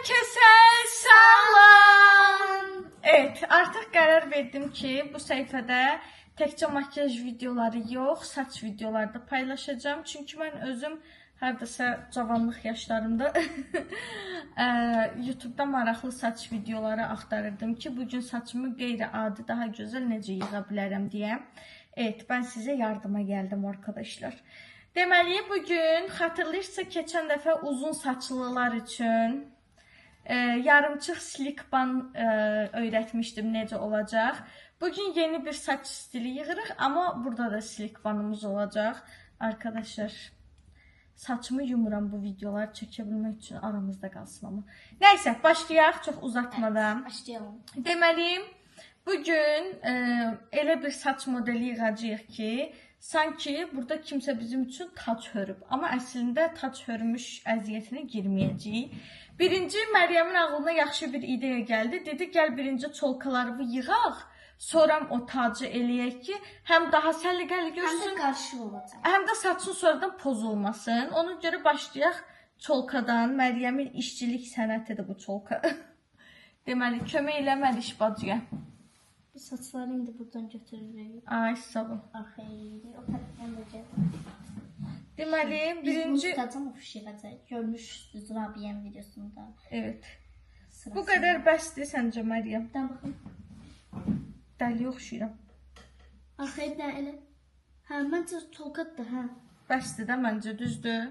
Herkese salam. Evet, artıq qərar verdim ki, bu səhifədə təkcə makyaj videoları yox, saç videoları da paylaşacağım. Çünki mən özüm hardasa cavanlıq yaşlarımda YouTube'da maraqlı saç videoları axtarırdım ki, bugün saçımı qeyri-adi daha gözəl necə yığa bilərəm deyə. Evet, ben size yardıma geldim arkadaşlar. Deməli, bugün xatırlayırsınızsa keçən dəfə uzun saçlılar üçün yarımçıq slick ban öyrətmişdim necə olacaq. Bugün yeni bir saç stili yığırıq, amma burada da slick banımız olacaq. Arkadaşlar, saçımı yumuram bu videoları çəkə bilmək üçün, aramızda qalsın amma. Nəysə, başlayaq çox uzatmadan. Evet, başlayalım. Deməli, bugün elə bir saç modeli yığacağıq ki, sanki burada kimsə bizim üçün tac hörüb. Amma əslində tac hörmüş əziyyətinə girməyəcəyik. Birinci, Məryəmin ağlına yaxşı bir ideya gəldi. Dedi, gəl birinci çolkalarımı yığaq, sonra o tacı eləyək ki, həm daha səliqəli görsün, Hem de karşı olacak. həm də saçın sonradan pozulmasın. Ona görə başlayaq çolkadan. Məryəmin işçilik sənətidir bu çolka. Deməli, kömək eləmədi iş bacıya. Bu saçları indi buradan götürürük. Ay, sağ ol. Arxaya, o tərəfdən də gəl. Deməli, Biz bunu birinci... tutacağım oxşayacaq. Görmüşdünüz Rabiyyənin videosunda. Evet. Sırası. Bu qədər bəsdir səncə, Məryəm? Bir daha baxın. Dəli oxşuyuram. Arxaya bir daha elə. Hə, məncə tolqatdır, hə. Bəsdir də məncə, düzdür.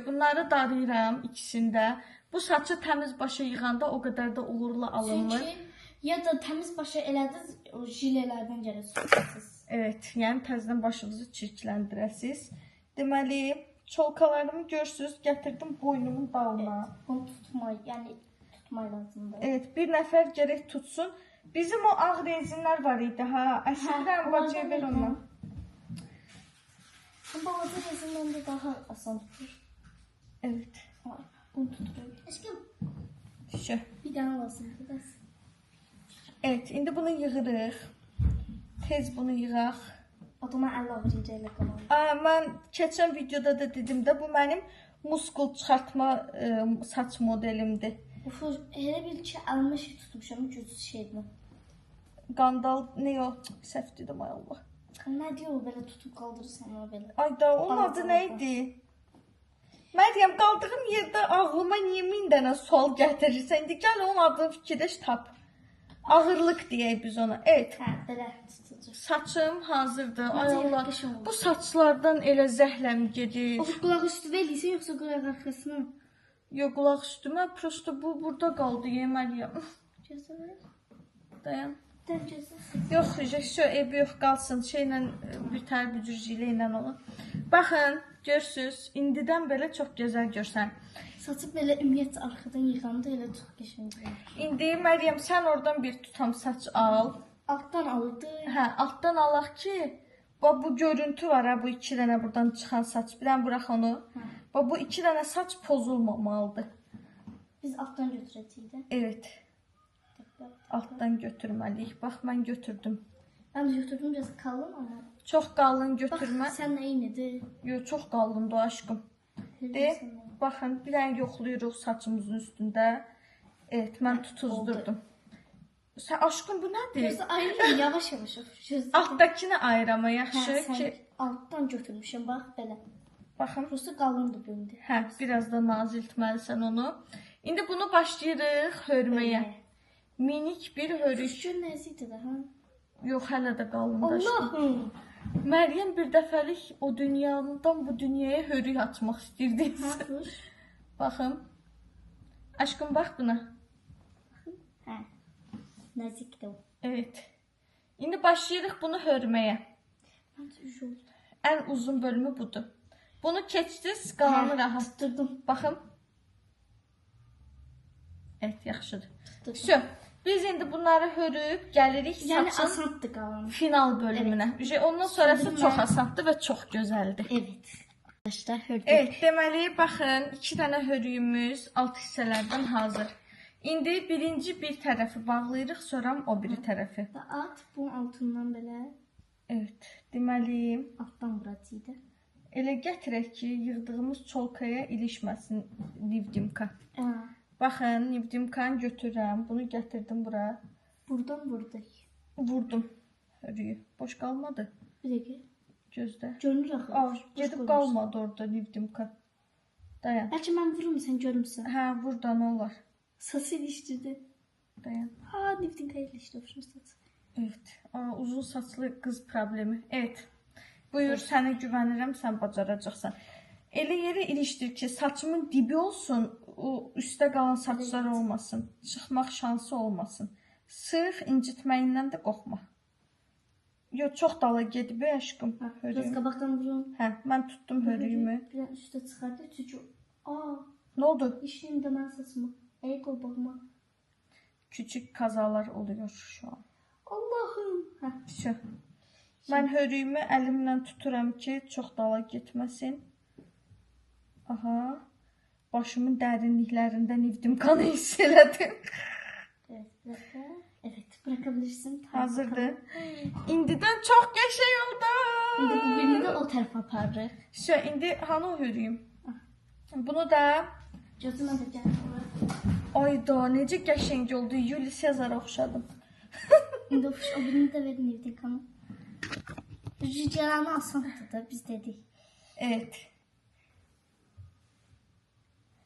Bunları darayıram ikisində. Bu saçı təmiz başa yığanda o qədər də uğurlu alınmır. Çünki ya da təmiz başa elədiniz, o jilelərdən gəlirsiniz. Evet, yəni təzədən başınızı çirkləndirəsiz. Deməli, çolkalarımı görsünüz, gətirdim boynumun dalına. Evet, bunu tutmay, yəni tutmay lazımdır. Evet, bir nəfər gərək tutsun. Bizim o ağ rezinlər var idi, ha. Əslində bacıya ver ondan. Bu balaca rezindən də daha asan tutur. Evet. Ay, bunu tuturuyor. Aşkım, Şu. bir daha lazımdır. Bəs. Evet, indi bunu yığırıq. Tez bunu yığaq. Adama 50 avrincə ilə qalan. Mən keçən videoda da dedim də, bu mənim muskul çıxartma saç modelimdir. Ufur, elə bil ki, əlmə şey tutmuşam, güclü şeydir. Qandal, ne o? Səhv dedim, ay Allah. Nə deyir o, belə tutub qaldırırsan o belə. Ay da, onun adı nə idi? Məryəm, qaldığım yerdə ağlıma niyə min dənə sual gətirirsən? İndi gəl onun adını fikirləş tap. Ağırlıq deyək biz ona. Evet. Hə, belə tutucu. Saçım hazırdır. Ay Necə Allah. yaxşı oldu. Bu saçlardan elə zəhləm gedir. O qulaq üstü eləyirsən, yoxsa qulaq arxasını? Yox, qulaq üstümə. Prosto bu burada qaldı, yeməliyəm. Gözəl. Dayan. Dən gözəl. Yox, şu ev yox qalsın. Şeylə bir tər bücürcüylə ilə olur. Baxın, görsüz, indidən belə çox gözəl görsən. Saçı belə ümumiyyətlə arxadan yığanda elə çox qəşəng olur. İndi Məryəm, sən oradan bir tutam saç al. Altdan aldı. Hə, altdan alaq ki, bu görüntü var ha, bu iki dənə buradan çıxan saç. Bir dənə burax onu. Bu iki dənə saç pozulmamalıdır. Biz altdan götürəcəyik də. Evet, altdan götürməliyik. Bax, mən götürdüm. Mən də götürdüm, biraz qalın amma. Çox qalın Bax, götürmə. sən nə eynidir? Yox, çox qalındır aşkım. De, baxın, bir dənə yoxlayırıq saçımızın üstündə. Evet, mən tutuzdurdum. Sən aşkım, bu nədir? Gözü ayrı, yavaş-yavaş. Altdakını ayırama yaxşı Hə, ki, sən altdan götürmüşəm, bax, belə. baxın. Prosta qalındır bu indi. Hə, biraz da naziltməlisən onu. İndi bunu başlayırıq hörməyə. Minik bir hörük. Şükür nəzikdir də, hə? Yox, hələ də qalındı aşkım. Allahım! Məryəm bir dəfəlik o dünyadan bu dünyaya hörük açmaq istəyirdi. Hə, Baxın. Aşkım, bax buna. hə. Nəzikdir o. Evet. İndi başlayırıq bunu hörməyə. Məncə üç oldu. Ən uzun bölümü budur. Bunu keçdiniz, qalanı rahat. Tutdurdum. Baxın. Evet, yaxşıdır. Tutdurdum. Şu, biz indi bunları hörüb gəlirik Yəni saçın asandır qalanı. final bölümünə. Ondan sonrası çox asandır və çox gözəldir. Evet. Arkadaşlar hördük. Evet, deməli, baxın, iki dənə hörüyümüz alt hissələrdən hazır. İndi birinci bir tərəfi bağlayırıq, sonra o biri tərəfi. Və at bunun altından belə Evet, deməli, altdan vuracaqdı. elə gətirək ki, yığdığımız çolkaya ilişməsin Livdimka. Hə. Baxın, Nivdimkan götürürəm. Bunu gətirdim bura. Buradan buradayıq. Vurdum. Hörüyü. Boş qalmadı. Bir dəqiqə. Gözdə. Görünür axı. Aa, gedib qalmadı orada Nivdimkan. Dayan. Bəlkə mən vururum, sən görmüsən. Hə, burada nə olar? Saçı ilişdirdi. Dayan. Ha, Niftin ilişdi, oxşur saçı. Evet. Aa, uzun saçlı qız problemi. Evet. Buyur, sənə güvənirəm, sən bacaracaqsan. Elə yerə ilişdir ki, saçımın dibi olsun, o üstə qalan saçlar olmasın. Çıxmaq şansı olmasın. Sırf incitməyindən də qorxma. Yox, çox dala gedib, aşkım. Biraz qabaqdan vurum. Hə, mən tutdum hörüyümü. Biraz üstə çıxardı, çünki Nə oldu? işləyim də mən saçımı. Ey qolbağıma. Küçük kazalar oluyor şu an. Allahım. Hə. Şu. Mən hörüyümü əlimlə tuturam ki, çox dala getməsin. Aha. Başımın dərinliklərində Nivdimkanı hiss elədim. Evet, bırak. Evet, bırakabilirsin. Hazırdır. İndidən çox qəşəng oldu. İndi bu birini də o tərəfə aparırıq. Şu, indi hanı o hörüyüm? Bunu da Gözümə də gəl. ayda necə qəşəng oldu. Yuli Sezar'a oxşadım. İndi o birini də verin Niftin kanı. Rüzgarını alsandı da biz dedik. Evet.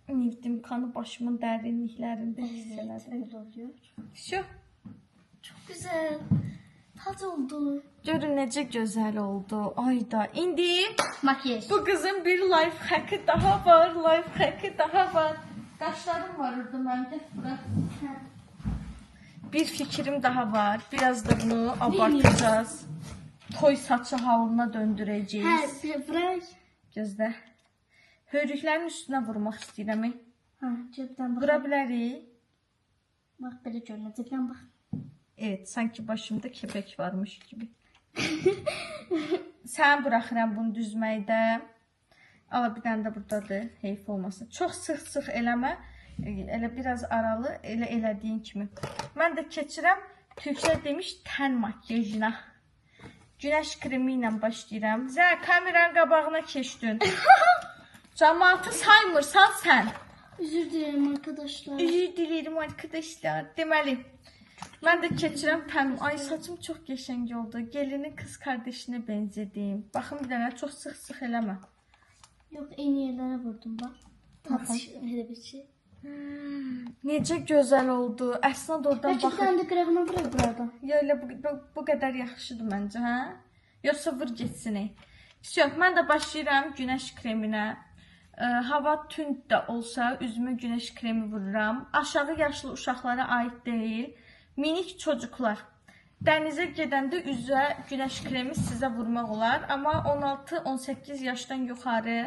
Nivdimkanı başımın dərinliklərində hiss Evet, elədim. öyle oluyor. Şu. Çok güzel. Taç oldu. Görün necə gözəl oldu. Ayda. İndi Makyaj. bu qızın bir life hackı daha var. Life hackı daha var. Qaşlarım var orada məndə. Bura. Bir fikrim daha var. Biraz da bunu abartacağız. Toy saçı halına döndürəcəyik. Hə, bırak. Gözlə. Hörüklərin üstünə vurmaq istəyirəm. Ha, cebdən bax. Vura bilərik. Bax belə görünür. Cebdən bax. Evet, sanki başımda kepek varmış gibi. Sən buraxıram bunu düzməkdə. Ala bir dənə də buradadır, heyf olmasın. Çox sıx-sıx eləmə. Elə biraz aralı, elə elədiyin kimi. Mən də keçirəm, türklər demiş tən makyajına. Günəş kremi ilə başlayıram. Zə, kameranın qabağına keçdin. Cəmaatı saymırsan sən. Üzür dilerim arkadaşlar. Üzür dilerim arkadaşlar. Deməli, mən də keçirəm təm. Ay, saçım çox qəşəng oldu. Gelinin qız qardaşına bənzədim. Baxın bir dənə, çox sıx-sıx eləmə. Yok, en yerlere vurdum bak. Taç hele bir şey. Necə gözəl oldu. Əsnad oradan Belki bir baxır. tane de kremini bırak buradan. Ya elə bu qədər yaxşıdır məncə, hə? Yoxsa vur getsin. Всё, mən də başlayıram günəş kreminə. Hava tünd də olsa üzümə günəş kremi vururam. Aşağı yaşlı uşaqlara aid deyil. Minik çocuklar. Dənizə gedəndə üzə günəş kremi sizə vurmaq olar. Amma 16-18 yaşdan yuxarı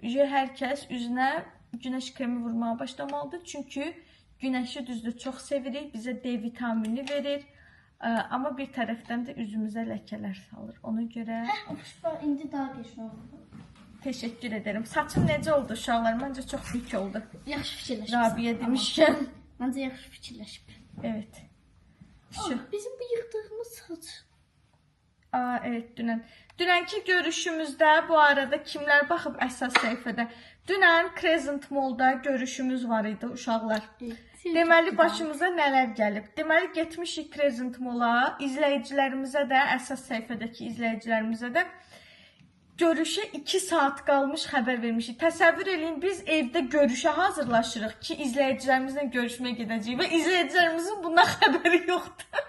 hər kəs üzünə günəş kremi vurmağa başlamalıdır. Çünki günəşi düzdür çox sevirik. Bizə D vitamini verir. Amma bir tərəfdən də üzümüzə ləkələr salır. Ona görə Bak indi daha geçme oldu. təşəkkür edirəm. Saçım necə oldu uşaqlar? Məncə çox dik oldu. Yaxşı fikirləşib. Rabiyə demişkən. Məncə yaxşı fikirləşib. Evet. Şu. Bizim bu yıktığımız saç. Evet, dünənki görüşümüzdə bu arada kimlər baxıb əsas səhifədə? Dünən Crescent Mall'da görüşümüz var idi uşaqlar. Deməli başımıza nələr gəlib? Deməli getmişik Crescent Mall'a, izləyicilərimizə də, əsas səhifədəki izləyicilərimizə də görüşə 2 saat qalmış xəbər vermişik. Təsəvvür eləyin, biz evdə görüşə hazırlaşırıq ki, izləyicilərimizlə görüşməyə gedəcəyik və izləyicilərimizin bundan xəbəri yoxdur.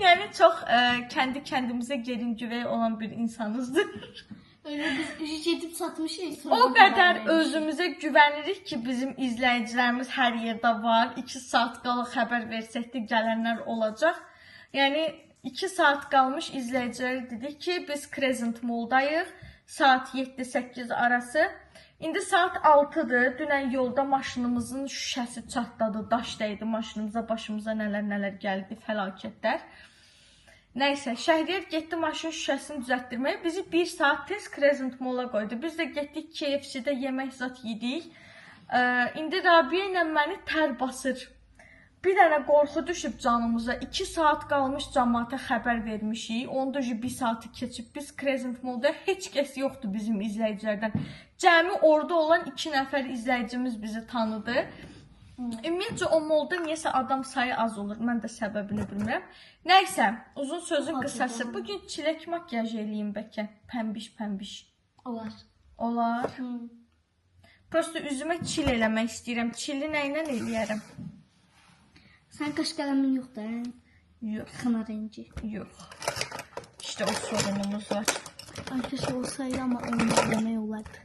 Yəni çox kendi kendimizə gelin-güvey olan bir insanızdır. Öyle biz gedib satmışıq. O qədər özümüzə güvənirik ki, bizim izləyicilərimiz hər yerdə var. 2 saat qala xəbər versək də gələnlər olacaq. Yəni 2 saat qalmış izləyicilərə dedik ki, biz Crescent Mall'dayıq. Saat 7-8 arası. İndi saat 6-dır. Dünən yolda maşınımızın şüşəsi çatladı, daş dəydi maşınımıza, başımıza nələr gəldi, fəlakətlər. Nəysə, Şəhriyar getdi maşın şüşəsini düzəltdirməyə. Bizi 1 saat tez Crescent Mall'a qoydu. Biz də getdik KFC-də yemək zat yedik. İndi Rabiyə ilə məni tər basır. Bir dənə qorxu düşüb canımıza. 2 saat qalmış cəmaata xəbər vermişik. Onda 1 saatı keçib. Biz Crescent Mall'da heç kəs yoxdur bizim izləyicilərdən. Cəmi orada olan 2 nəfər izləyicimiz bizi tanıdı. Ümumiyyətcə o molda niyəsə adam sayı az olur. Mən də səbəbini bilmirəm. Nəysə, uzun sözün qısası. Bugün çilək makyaj eləyim bəlkə. Pəmbiş. Olar. Olar. Prosta üzümə çil eləmək istəyirəm. Çili nə ilə eləyərəm? Sən qaş qələmin yoxdur, hə? Yox, Xına rengi. yox. İşte o sorunumuz var. Arkadaşlar olsaydı ama onu demək olardı.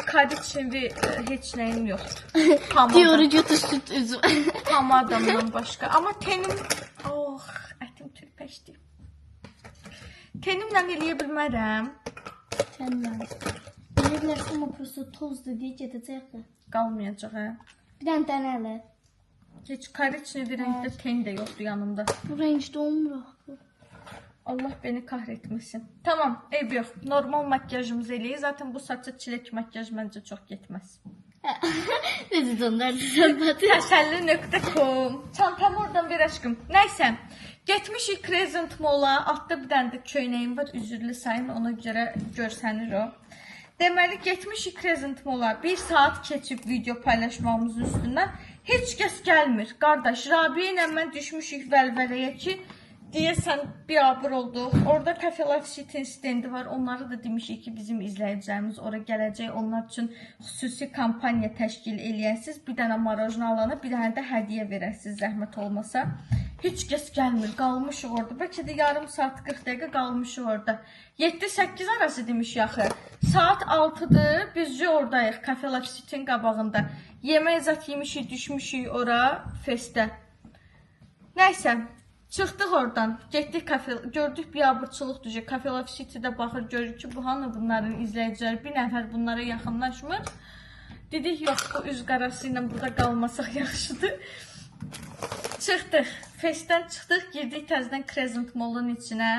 Kadiçevi heç nəyim yoxdur. Hamada. Diyorucu tuştut üzüm. Hamadamdan başqa. Amma tenim... Oh, ətim türpəşdi. Tenimlə eləyə bilmərəm. Səndən. Bilə bilərsən, amma prosto tozdur deyə gedəcək də. Qalmayacaq, hə? Bir dənə dənə elə. Heç kariçli rəngdə ten də yoxdur yanımda. Bu rəngdə olmur axı. Allah beni kahretmesin. Tamam, ev yox. Normal makyajımızı eləyik. Zaten bu saçı çilek makyaj məncə çox getməz. Necə döndərdin sən batı? Təsəlli.com Çantam oradan bir aşkım. Nəysə, getmişik Crescent Mall-a. Altda bir dənə də köynəyim var. Üzürlü sayın, ona görə görsənir o. Deməli, getmişik Crescent Mall-a. 1 saat keçib video paylaşmamızın üstündən. Heç kəs gəlmir. Qardaş, Rabiyə ilə mən düşmüşük vəlvələyə ki, deyəsən biabır olduq. Orada Cafe Life City stendi var. Onları da demişik ki, bizim izləyicilərimiz ora gələcək. Onlar üçün xüsusi kampaniya təşkil eləyəsiniz. Bir dənə marojna alana, bir dənə də hədiyyə verəsiniz, zəhmət olmasa. Heç kəs gəlmir, qalmışıq orada. Bəlkə də yarım saat 40 dəqiqə qalmışıq orada. 7-8 arası demişik axı. Saat 6-dır, bizcə oradayıq Cafe Life City'nin qabağında. Yemək zat yemişik, düşmüşük ora festə. Nəysə, çıxdıq oradan, getdik kafe, gördük biabırçılıq düzü. Cafe Life City'də baxır, görür ki, bu hanı bunların izləyiciləri, bir nəfər bunlara yaxınlaşmır. Dedik, yox, bu üz qarası ilə burada qalmasaq yaxşıdır. Çıxdıq, festdən çıxdıq, girdik təzədən Crescent Mall-un içinə.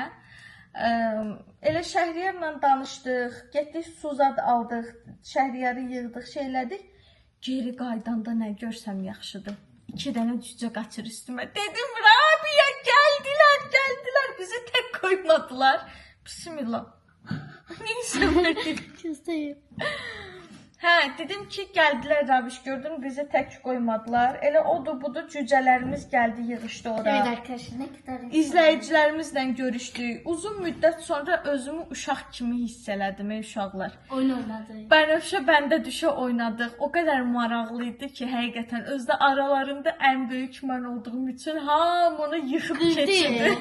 Elə Şəhriyarla danışdıq, getdik Suzad aldıq, Şəhriyarı yığdıq, şeylədik. Geri qaydanda nə görsəm yaxşıdır. 2 dənə cücə qaçır üstümə. Dedim, Rabia gəldilər, bizi tək qoymadılar. Bismillah. Neysə, dedim. Göstəyim. Hə, dedim ki, gəldilər Rabiş, gördün, bizi tək qoymadılar. Elə odur budur cücələrimiz gəldi, yığışdı ora. Evet arkadaşlar, ne kadar İzləyicilərimizlə görüşdük. Uzun müddət sonra özümü uşaq kimi hiss elədim, uşaqlar. oyun oynadı. Bənövşə bəndə düşə oynadıq. O qədər maraqlı idi ki, həqiqətən özdə aralarında ən böyük mən olduğum üçün hamını yıxıb keçirdi.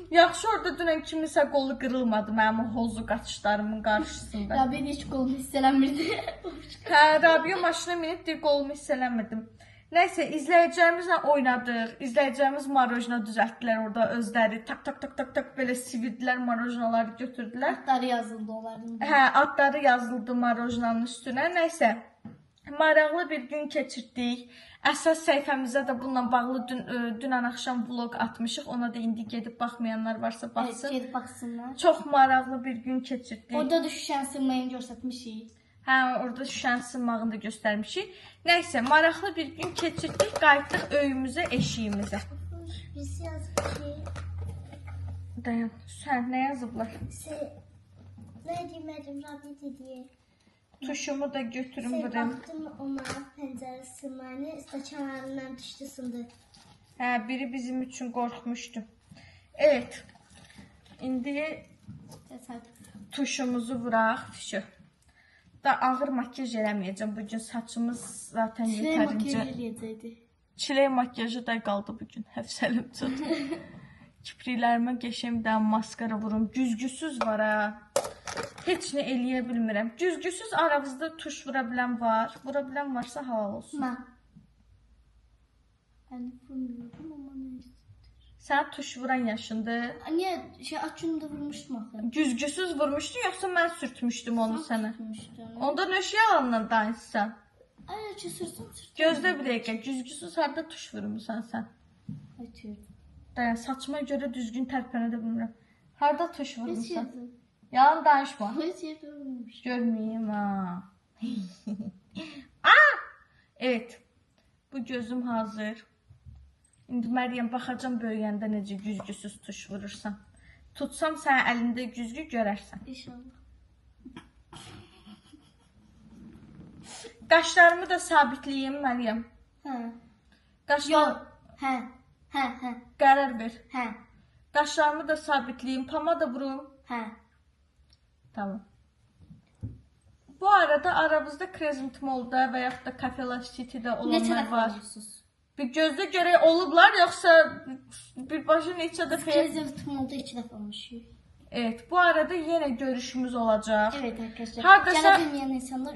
Yaxşı orada dünən kimisə qolu qırılmadı mənim o hozu qaçışlarımın qarşısında. Ya ben hiç kolumu hisselenmirdi. Hə, Rabiya maşına minib deyir, qolumu hiss eləmirdim. Nəysə, izləyicilərimizlə oynadıq. İzləyicilərimiz marojna düzəltdilər orada özləri. Tak belə sivirdilər, marojnaları götürdülər. Adları yazıldı onların. Hə, adları yazıldı marojnanın üstünə. Nəysə, maraqlı bir gün keçirdik. Əsas səhifəmizdə də bununla bağlı dünən axşam vlog atmışıq. Ona da indi gedib baxmayanlar varsa baxsın. Evet, gelip baksınlar. Çox maraqlı bir gün keçirdik. Orada düşüşen sırmayını göstermişik. Hə, orada şüşənin sınmağını da göstərmişik. Nəysə, maraqlı bir gün keçirdik. Qayıtdıq öyümüzə, eşiyimizə. Biz yazdık ki... Dayan, sən nə yazıblar? Ne demedim Rabbi dedi. Tuşumu da götürüm Sen buraya. baktım ona pencere sırmayını saçlarından düştü sındı. Hə, biri bizim üçün qorxmuşdu. Evet. İndi tuşumuzu vuraq. Tuşu. Da ağır makyaj eləməyəcəm. Bugün saçımız zaten yetərincə. Çilək makyajı da qaldı bugün. Həfsəlim çıxdı. Kipriklərimə qəşəngdən maskara vurum. Güzgüsüz var ha. Heç nə eləyə bilmirəm. Güzgüsüz aranızda tuş vura bilən var. Vura bilən varsa halal olsun. Ben vurmuyorum ama neyse. Sən tuş vuran yaşındır. Niye açını da vurmuştum axı. Güzgüsüz vurmuşdun yoxsa mən sürtmüşdüm onu sənə? Vurmuştum. Onda nöş yalanla danışsan. Ay sürtüm. Gözlə bir dəqiqə. Güzgüsüz harda tuş vurmusan sən? Açıyorum. Dayan, saçıma görə düzgün tərpənə də bilmirəm. Harda tuş Heç vurmusan? yerdə. Yalan danışma. Heç yerdə vurmuş. Görmeyeyim ha. Evet. Bu gözüm hazır. İndi Məryəm baxacam böyüyəndə necə güzgüsüz tuş vurursan. Tutsam sən əlində güzgü görərsən. İnşallah. Qaşlarımı da sabitləyim Məryəm. Hə. Qaşlar Yox. Hə. qərar ver. Hə. Qaşlarımı da sabitləyim, pomada vurum. Hə. Tamam. Bu arada aramızda Crescent Mall'da və yaxud da Cafe La City'də Neçə olanlar dəfə var. olursunuz? Bir gözdə görək olublar, yoxsa birbaşa neçə dəfə? Crescent Mall'da 2 dəfə olmuşuq. Evet, bu arada yenə görüşümüz olacaq. Evet arkadaşlar. Hardasa- Gələ bilməyən insanlar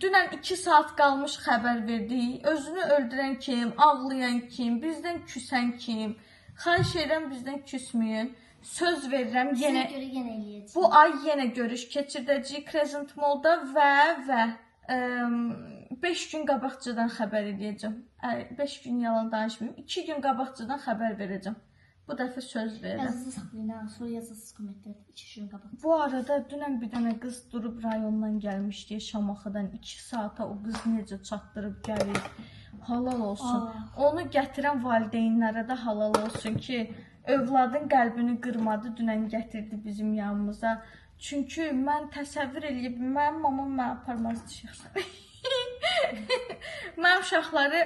Dünən 2 saat qalmış xəbər verdik. Özünü öldürən kim, ağlayan kim, bizdən küsən kim. Xahiş edirəm bizdən küsməyin. Söz verirəm Yenə yenə görə yenə eləyəcəm. bu ay yenə görüş keçirdəcəyik Crescent Mall'da və 5 gün qabaqcadan xəbər edəcəm. 5 gün yalan danışmayım. 2 gün qabaqcadan xəbər verəcəm. Bu dəfə söz verirəm. Yazısı saxlayın ha, sonra yazırsınız kommentlərdə 2 gün qabaq. Bu arada dünən bir dənə qız durub rayondan gəlmişdi Şamaxıdan 2 saata o qız necə çatdırıb gəlir. Halal olsun. Onu gətirən valideynlərə də halal olsun ki, övladın qəlbini qırmadı, dünən gətirdi bizim yanımıza. Çünki mən təsəvvür eləyib, mənim mamam mən aparmazdı şəxsən. Mən uşaqları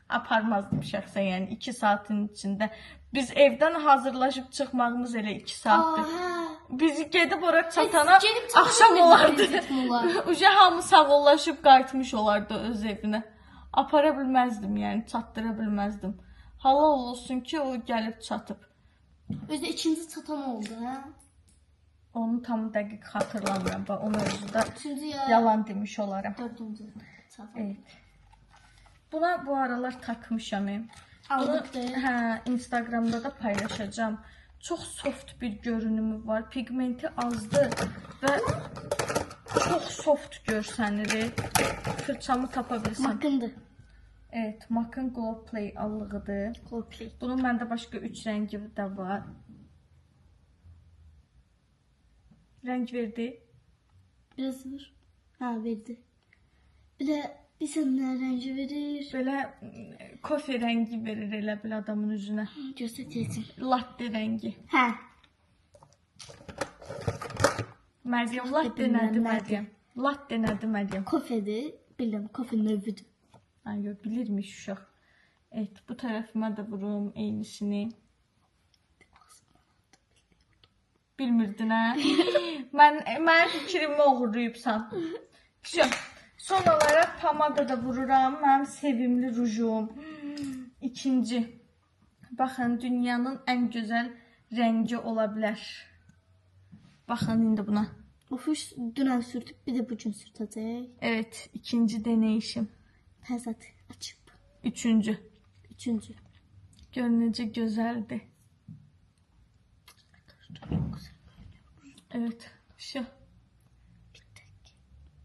aparmazdım şəxsən, yəni 2 saatin içində. Biz evdən hazırlaşıb çıxmağımız elə 2 saatdır. Bizi gedib ora çatana axşam olardı. Uca hamı sağollaşıb qayıtmış olardı öz evinə. Apara bilməzdim, yəni çatdıra bilməzdim. Halal olsun ki, o gəlib çatıb. Özdə ikinci çatan oldu, hə? Onu tam dəqiq xatırlamıram. O mövzuda Üçüncü ya yalan demiş olaram. dördüncü çatan. Evet. Buna bu aralar takmışam. Bunu Aldıqdır. Instagramda da paylaşacağım. Çox soft bir görünümü var. Pigmenti azdır və çox soft görsənir. Fırçamı tapa bilsəm. Makındır. Evet, MAC'ın Glow Play allığıdır. Coldplay. Bunun məndə başqa 3 rəngi də var. Rəng verdi. Biraz var. Ha verdi. Bir də bilsən nə rəngi verir? Belə kofe rəngi verir elə bil adamın üzünə. Göstərəcəm. Latte rəngi. Hə. Məryəm, latte nədir Məryəm? Latte nədir Məryəm? Kofedir. Bilirəm, kofe növüdür. Ay, yox, bilirmiş uşaq. Evet, bu tərəfimə də vurum eynisini. Bilmirdin, hə? Mənim fikrimi oğurlayıbsan. Son olaraq pomada da vururam. Mənim sevimli rujum. İkinci. Baxın, dünyanın ən gözəl rəngi ola bilər. Baxın indi buna. Ofuş dünən sürtüb, bir də bugün sürtəcək. Evet, ikinci deneyişim. Təzət açıb. Üçüncü. Üçüncü. Gör necə gözəldir. Evet, şu.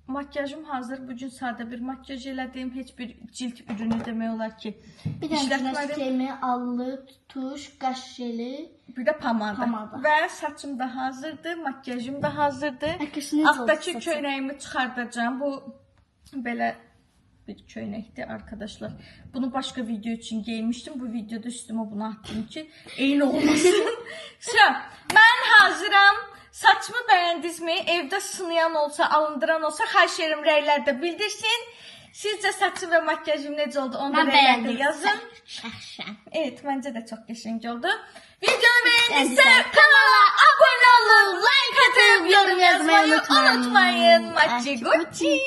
Makyajım hazır. Bugün sadə bir makyaj elədim. Heç bir cilt ürünü demək olar ki. Bir də güneş kremi, allı, tuş, qaş jeli. Bir də pomada. Pomada. Və saçım da hazırdır, makyajım da hazırdır. Arkadaşlar, necə Altdakı oldu köynəyimi çıxardacağım. Bu belə bir köynəkdir arkadaşlar. Bunu başqa video üçün geymişdim. Bu videoda üstümə bunu atdım ki, eyni olmasın. Mən hazıram. Saçımı bəyəndinizmi? Evdə sınayan olsa, alındıran olsa, xahiş edirəm rəylərdə bildirsin. Sizcə saçım və makyajım necə oldu? Onu da rəylərdə yazın. Şəxşən. Evet, məncə də çox qəşəng oldu. Videonu bəyəndinizsə kanala abunə olun, like atıb, yorum yazmayı unutmayın. Maçı Gucci.